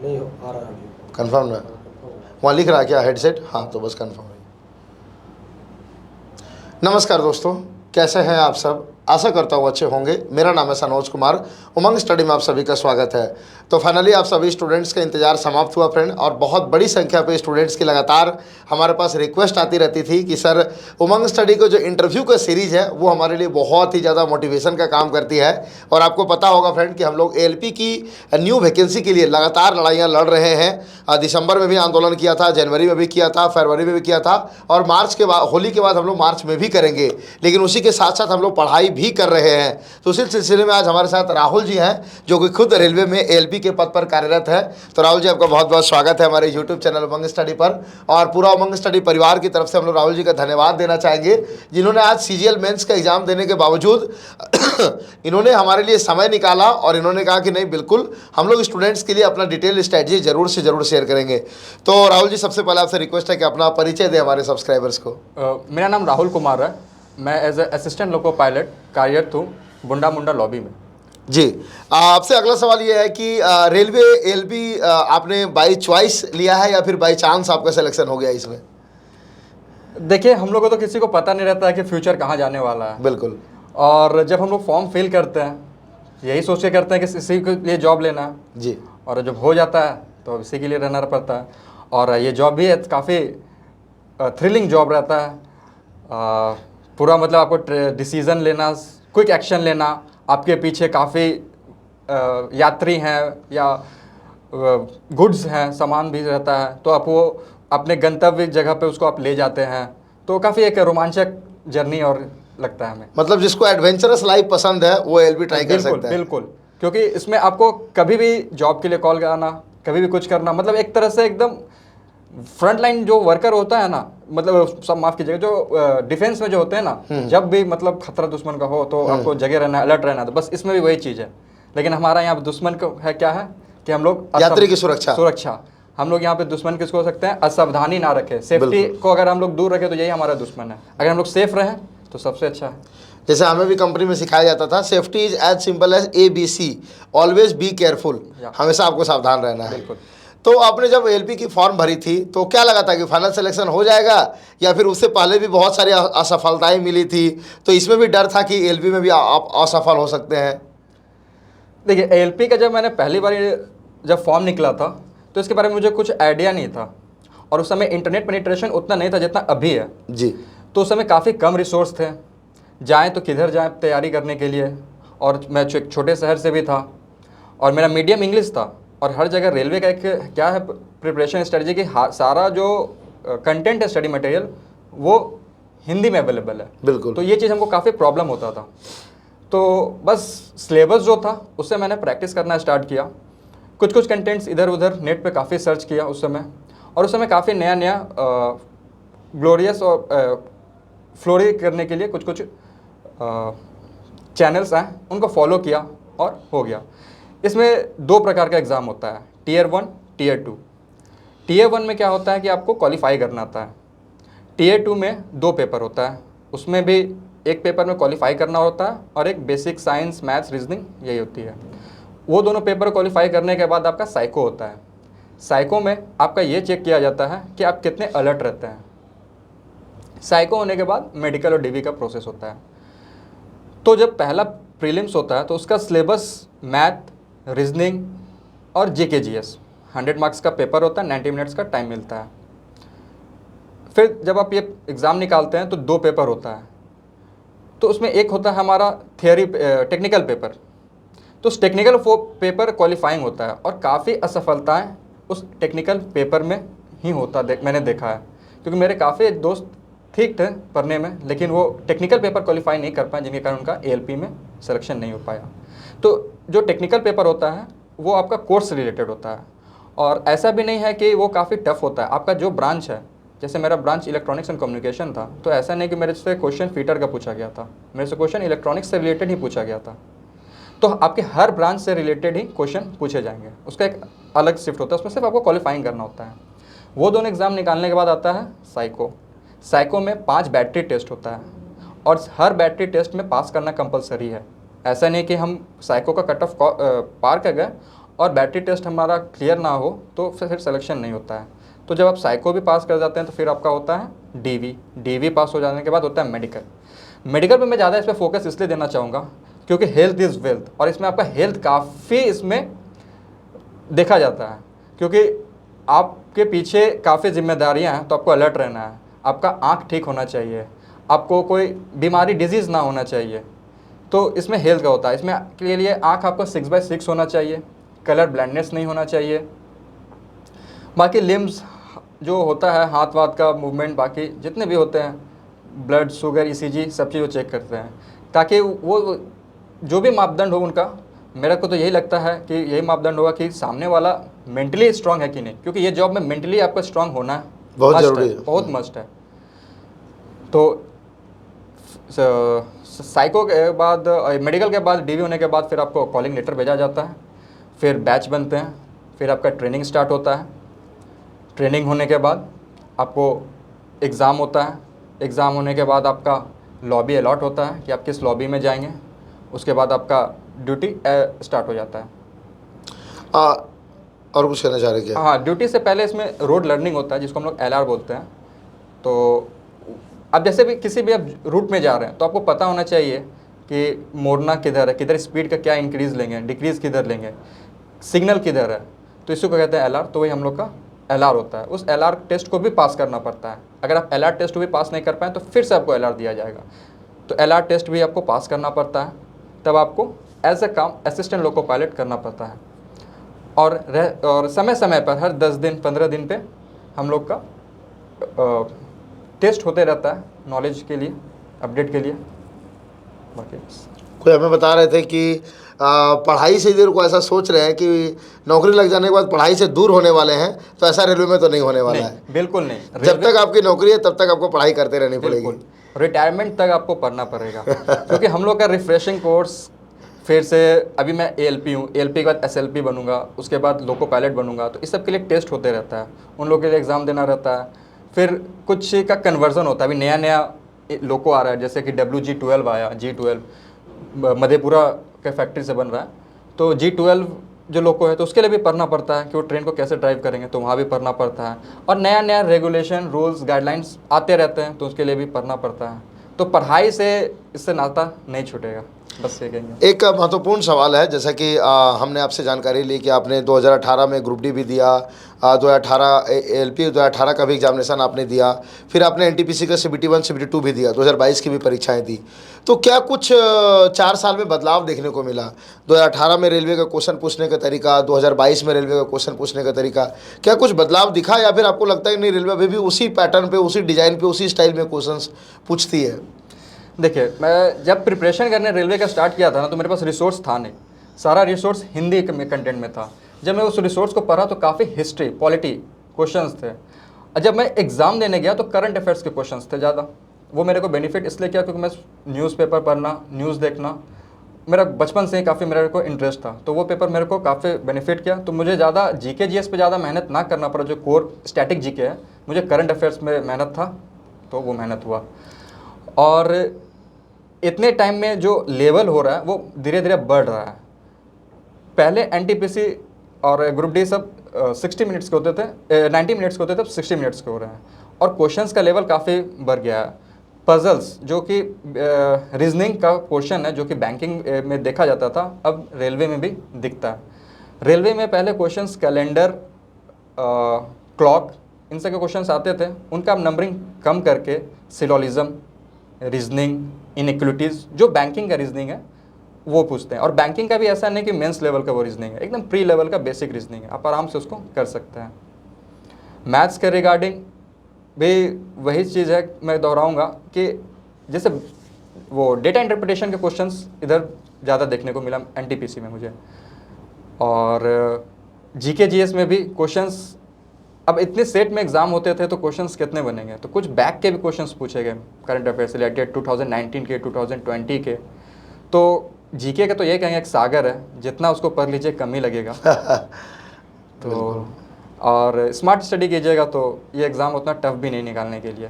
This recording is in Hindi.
नहीं आ रहा है अभी। कंफर्म ना? वहाँ लिख रहा है क्या हेडसेट? हाँ तो बस कंफर्म है। नमस्कार दोस्तों, कैसे हैं आप सब? आशा करता हूँ अच्छे होंगे। मेरा नाम है सनोज कुमार। उमंग स्टडी में आप सभी का स्वागत है। तो फाइनली आप सभी स्टूडेंट्स का इंतजार समाप्त हुआ फ्रेंड, और बहुत बड़ी संख्या पे स्टूडेंट्स की लगातार हमारे पास रिक्वेस्ट आती रहती थी कि सर उमंग स्टडी को जो इंटरव्यू का सीरीज़ है वो हमारे लिए बहुत ही ज़्यादा मोटिवेशन का काम करती है। और आपको पता होगा फ्रेंड कि हम लोग एएलपी की न्यू वैकेंसी के लिए लगातार लड़ाइयाँ लड़ रहे हैं। दिसंबर में भी आंदोलन किया था, जनवरी में भी किया था, फरवरी में भी किया था, और मार्च के बाद, होली के बाद हम लोग मार्च में भी करेंगे। लेकिन उसी के साथ साथ हम लोग पढ़ाई भी कर रहे हैं। तो उसी सिलसिले में आज हमारे साथ राहुल जी हैं, जो कि खुद रेलवे में एएलपी के पद पर कार्यरत है। तो राहुल जी, आपका बहुत बहुत स्वागत है हमारे यूट्यूब चैनल उमंग स्टडी पर। और पूरा उमंग स्टडी परिवार की तरफ से हम लोग राहुल जी का धन्यवाद देना चाहेंगे, जिन्होंने आज सीजीएल मेंस का एग्जाम देने के बावजूद इन्होंने हमारे लिए समय निकाला, और इन्होंने कहा कि नहीं, बिल्कुल हम लोग स्टूडेंट्स के लिए अपना डिटेल स्ट्रेटजी जरूर से जरूर शेयर करेंगे। तो राहुल जी, सबसे पहले आपसे रिक्वेस्ट है कि अपना परिचय दें हमारे सब्सक्राइबर्स को। मेरा नाम राहुल कुमार है। मैं as a assistant loco pilot कार्यरत हूँ बुंडा मुंडा लॉबी में। जी, आपसे अगला सवाल ये है कि रेलवे एएलपी आपने बाई चॉइस लिया है या फिर बाई चांस आपका सिलेक्शन हो गया इसमें? देखिए, हम लोगों को तो किसी को पता नहीं रहता है कि फ्यूचर कहाँ जाने वाला है। बिल्कुल। और जब हम लोग फॉर्म फिल करते हैं, यही सोच के करते हैं कि इसी के लिए जॉब लेना है जी। और जब हो जाता है तो इसी के लिए रहना पड़ता है। और ये जॉब भी काफ़ी थ्रिलिंग जॉब रहता है। पूरा मतलब आपको डिसीज़न लेना, क्विक एक्शन लेना, आपके पीछे काफ़ी यात्री हैं या गुड्स हैं, सामान भी रहता है, तो आप वो अपने गंतव्य जगह पे उसको आप ले जाते हैं। तो काफ़ी एक रोमांचक जर्नी और लगता है हमें। मतलब जिसको एडवेंचरस लाइफ पसंद है वो एएलपी ट्राई कर सकता है। बिल्कुल, क्योंकि इसमें आपको कभी भी जॉब के लिए कॉल करना, कभी भी कुछ करना, मतलब एक तरह से एकदम फ्रंट लाइन जो वर्कर होता है ना, मतलब सब माफ कीजिएगा, जो डिफेंस में जो होते हैं ना, जब भी मतलब खतरा दुश्मन का हो तो आपको जगह रहना, अलर्ट रहना, तो बस इसमें भी वही चीज़ है। लेकिन हमारा यहाँ दुश्मन को है क्या है कि हम लोग यात्री की सुरक्षा। हम लोग यहाँ पे दुश्मन किसको हो सकते हैं? असावधानी ना रखें। सेफ्टी को अगर हम लोग दूर रखें तो यही हमारा दुश्मन है। अगर हम लोग सेफ रहें तो सबसे अच्छा है। जैसे हमें भी कंपनी में सिखाया जाता था, safety is as simple as ABC, always be careful. हमेशा आपको सावधान रहना है। बिल्कुल। तो आपने जब एएलपी की फॉर्म भरी थी तो क्या लगा था कि फाइनल सिलेक्शन हो जाएगा, या फिर उससे पहले भी बहुत सारी असफलताएं मिली थी, तो इसमें भी डर था कि एएलपी में भी आप असफल हो सकते हैं? देखिए, एएलपी का जब मैंने पहली बार जब फॉर्म निकला था तो इसके बारे में मुझे कुछ आइडिया नहीं था, और उस समय इंटरनेट पेनिट्रेशन उतना नहीं था जितना अभी है जी। तो उस समय काफ़ी कम रिसोर्स थे, जाएँ तो किधर जाएँ तैयारी करने के लिए। और मैं एक छोटे शहर से भी था, और मेरा मीडियम इंग्लिश था, और हर जगह रेलवे का एक क्या है प्रिपरेशन स्ट्रेटजी की, सारा जो कंटेंट है स्टडी मटेरियल वो हिंदी में अवेलेबल है। बिल्कुल। तो ये चीज़ हमको काफ़ी प्रॉब्लम होता था। तो बस सिलेबस जो था उससे मैंने प्रैक्टिस करना स्टार्ट किया। कुछ कंटेंट्स इधर उधर नेट पे काफ़ी सर्च किया उस समय, और उस समय काफ़ी नया नया ग्लोरियस और फ्लोरी करने के लिए कुछ चैनल्स आए, उनको फॉलो किया और हो गया। इसमें 2 प्रकार का एग्ज़ाम होता है, Tier 1, Tier 2। Tier 1 में क्या होता है कि आपको क्वालिफाई करना आता है। Tier 2 में 2 पेपर होता है, उसमें भी एक पेपर में क्वालिफाई करना होता है और एक बेसिक साइंस, मैथ्स, रीजनिंग यही होती है। वो दोनों पेपर क्वालिफाई करने के बाद आपका साइको होता है। साइको में आपका ये चेक किया जाता है कि आप कितने अलर्ट रहते हैं। साइको होने के बाद मेडिकल और डीवी का प्रोसेस होता है। तो जब पहला प्रीलिम्स होता है तो उसका सिलेबस मैथ, रीजनिंग और जीके/जीएस 100 मार्क्स का पेपर होता है, 90 मिनट्स का टाइम मिलता है। फिर जब आप ये एग्ज़ाम निकालते हैं तो 2 पेपर होता है। तो उसमें एक होता है हमारा थियोरी टेक्निकल पेपर। तो उस टेक्निकल पेपर क्वालिफाइंग होता है, और काफ़ी असफलताएं उस टेक्निकल पेपर में ही मैंने देखा है, क्योंकि मेरे काफ़ी दोस्त ठीक थे पढ़ने में, लेकिन वो टेक्निकल पेपर क्वालिफाई नहीं कर पाए, जिनके कारण उनका एएलपी में सिलेक्शन नहीं हो पाया। तो जो टेक्निकल पेपर होता है वो आपका कोर्स से रिलेटेड होता है, और ऐसा भी नहीं है कि वो काफ़ी टफ होता है। आपका जो ब्रांच है, जैसे मेरा ब्रांच इलेक्ट्रॉनिक्स एंड कम्युनिकेशन था, तो ऐसा नहीं कि मेरे से क्वेश्चन फीटर का पूछा गया था, मेरे से क्वेश्चन इलेक्ट्रॉनिक्स से रिलेटेड ही पूछा गया था। तो आपके हर ब्रांच से रिलेटेड ही क्वेश्चन पूछे जाएंगे, उसका एक अलग शिफ्ट होता है, उसमें सिर्फ आपको क्वालिफाइंग करना होता है। वो दोनों एग्ज़ाम निकालने के बाद आता है साइको। साइको में 5 बैटरी टेस्ट होता है, और हर बैटरी टेस्ट में पास करना कंपलसरी है। ऐसा नहीं कि हम साइको का कट ऑफ पार कर गए और बैटरी टेस्ट हमारा क्लियर ना हो तो फिर सिलेक्शन नहीं होता है। तो जब आप साइको भी पास कर जाते हैं तो फिर आपका होता है डीवी पास हो जाने के बाद होता है मेडिकल पे मैं ज़्यादा इस पर फोकस इसलिए देना चाहूँगा क्योंकि हेल्थ इज़ वेल्थ, और इसमें आपका हेल्थ काफ़ी इसमें देखा जाता है, क्योंकि आपके पीछे काफ़ी जिम्मेदारियां हैं। तो आपको अलर्ट रहना है, आपका आँख ठीक होना चाहिए, आपको कोई बीमारी डिजीज़ ना होना चाहिए। तो इसमें हेल्थ का होता है। इसमें के लिए आँख आपका 6/6 होना चाहिए, कलर ब्लाइंडनेस नहीं होना चाहिए। बाकी लिम्स जो होता है, हाथ वाथ का मूवमेंट, बाकी जितने भी होते हैं, ब्लड शुगर ईसीजी सब चीज़ वो चेक करते हैं, ताकि वो जो भी मापदंड हो उनका, मेरे को तो यही लगता है कि यही मापदंड होगा कि सामने वाला मेंटली स्ट्रांग है कि नहीं, क्योंकि ये जॉब में मेंटली आपको स्ट्रांग होना है, बहुत must जरूरी है, है। बहुत मस्ट है। तो साइको के बाद, मेडिकल के बाद, डीवी होने के बाद फिर आपको कॉलिंग लेटर भेजा जाता है, फिर बैच बनते हैं, फिर आपका ट्रेनिंग स्टार्ट होता है। ट्रेनिंग होने के बाद आपको एग्ज़ाम होता है। एग्ज़ाम होने के बाद आपका लॉबी अलॉट होता है कि आप किस लॉबी में जाएंगे। उसके बाद आपका ड्यूटी स्टार्ट हो जाता है। आ, और कुछ कहना चाह रहे क्या? हाँ, ड्यूटी से पहले इसमें रोड लर्निंग होता है, जिसको हम लोग एलआर बोलते हैं। तो अब जैसे भी किसी भी आप रूट में जा रहे हैं तो आपको पता होना चाहिए कि मोड़ना किधर है, किधर स्पीड का क्या इंक्रीज़ लेंगे, डिक्रीज़ किधर लेंगे, सिग्नल किधर है। तो इसी को कहते हैं एलआर। तो वही हम लोग का एलआर होता है। उस एलआर टेस्ट को भी पास करना पड़ता है। अगर आप एलआर टेस्ट को भी पास नहीं कर पाएँ तो फिर से आपको एलआर दिया जाएगा। तो एलआर टेस्ट भी आपको पास करना पड़ता है, तब आपको एज ए काम असिस्टेंट लोको पायलट करना पड़ता है। और समय समय पर हर 10 दिन 15 दिन पे हम लोग का टेस्ट होते रहता है, नॉलेज के लिए, अपडेट के लिए। बाकी कोई हमें बता रहे थे कि पढ़ाई से इधर को ऐसा सोच रहे हैं कि नौकरी लग जाने के बाद पढ़ाई से दूर होने वाले हैं, तो ऐसा रेलवे में तो नहीं होने वाला है। नहीं, बिल्कुल नहीं। जब तक आपकी नौकरी है तब तक आपको पढ़ाई करते रहनी पड़ेगी। बिल्कुल, रिटायरमेंट तक आपको पढ़ना पड़ेगा क्योंकि हम लोग का रिफ्रेशिंग कोर्स, फिर से अभी मैं एएलपी हूँ, एएलपी के बाद एसएलपी बनूंगा, उसके बाद लोको पायलट बनूंगा। तो इस सब के लिए टेस्ट होते रहता है, उन लोगों के लिए एग्ज़ाम देना रहता है। फिर कुछ का कन्वर्जन होता है। अभी नया नया लोको आ रहा है, जैसे कि WG12 आया, G12 मधेपुरा के फैक्ट्री से बन रहा है। तो G12 जो लोको है तो उसके लिए भी पढ़ना पड़ता है कि वो ट्रेन को कैसे ड्राइव करेंगे, तो वहाँ भी पढ़ना पड़ता है। और नया नया रेगुलेशन, रूल्स, गाइडलाइंस आते रहते हैं, तो उसके लिए भी पढ़ना पड़ता है। तो पढ़ाई से इससे नाता नहीं छूटेगा, बस ये कहेंगे। एक महत्वपूर्ण सवाल है, जैसा कि हमने आपसे जानकारी ली कि आपने 2018 में ग्रुप डी भी दिया, 2018 एएलपी 2018 का भी एग्जामिनेशन आपने दिया, फिर आपने एनटीपीसी का CBT1 CBT2 भी दिया, 2022 की भी परीक्षाएं दी। तो क्या कुछ 4 साल में बदलाव देखने को मिला? 2018 में रेलवे का क्वेश्चन पूछने का तरीका, 2022 में रेलवे का क्वेश्चन पूछने का तरीका, क्या कुछ बदलाव दिखा, या फिर आपको लगता है कि नहीं, रेलवे अभी भी उसी पैटर्न पे, उसी डिज़ाइन पे, उसी स्टाइल में क्वेश्चन पूछती है? देखिए, मैं जब प्रिपरेशन करने रेलवे का स्टार्ट किया था ना, तो मेरे पास रिसोर्स था नहीं। सारा रिसोर्स हिंदी में कंटेंट में था। जब मैं उस रिसोर्स को पढ़ा तो काफ़ी हिस्ट्री, पॉलिटी क्वेश्चंस थे। और जब मैं एग्ज़ाम देने गया तो करंट अफेयर्स के क्वेश्चंस थे ज़्यादा। वो मेरे को बेनिफिट इसलिए किया क्योंकि मैं न्यूज़पेपर पढ़ना, न्यूज़ देखना, मेरा बचपन से ही काफ़ी मेरे को इंटरेस्ट था। तो वो पेपर मेरे को काफ़ी बेनिफिट किया। तो मुझे ज़्यादा जीके जीएस पे ज़्यादा मेहनत ना करना पड़ा, जो कोर स्टैटिक जीके है। मुझे करंट अफेयर्स में मेहनत था, तो वो मेहनत हुआ। और इतने टाइम में जो लेवल हो रहा है वो धीरे धीरे बढ़ रहा है। पहले एनटीपीसी और ग्रुप डी सब 60 मिनट्स के होते थे, 90 मिनट्स के होते थे, अब 60 मिनट्स के हो रहे हैं। और क्वेश्चंस का लेवल काफ़ी बढ़ गया है। पजल्स, जो कि रीजनिंग का क्वेश्चन है, जो कि बैंकिंग में देखा जाता था, अब रेलवे में भी दिखता है। रेलवे में पहले क्वेश्चंस कैलेंडर, क्लॉक, इन सब के क्वेश्चंस आते थे। उनका अब नंबरिंग कम करके सिलोलिज्म, रीजनिंग, इनइक्वलिटीज़, जो बैंकिंग का रीजनिंग है वो पूछते हैं। और बैंकिंग का भी ऐसा नहीं कि मेंस लेवल का वो रीजनिंग है, एकदम प्री लेवल का बेसिक रीजनिंग है, आप आराम से उसको कर सकते हैं। मैथ्स के रिगार्डिंग भी वही चीज़ है, मैं दोहराऊंगा कि जैसे वो डेटा इंटरप्रिटेशन के क्वेश्चंस इधर ज़्यादा देखने को मिला एनटीपीसी में मुझे। और जीके जीएस में भी क्वेश्चंस, अब इतने सेट में एग्जाम होते थे तो क्वेश्चंस कितने बनेंगे, तो कुछ बैक के भी क्वेश्चंस पूछे गए करंट अफेयर्स रिलेटेड 2019 के, 2020 के। तो जीके का तो ये कहेंगे एक सागर है, जितना उसको पढ़ लीजिए कम ही लगेगा। तो और स्मार्ट स्टडी कीजिएगा तो ये एग्ज़ाम उतना टफ भी नहीं निकालने के लिए।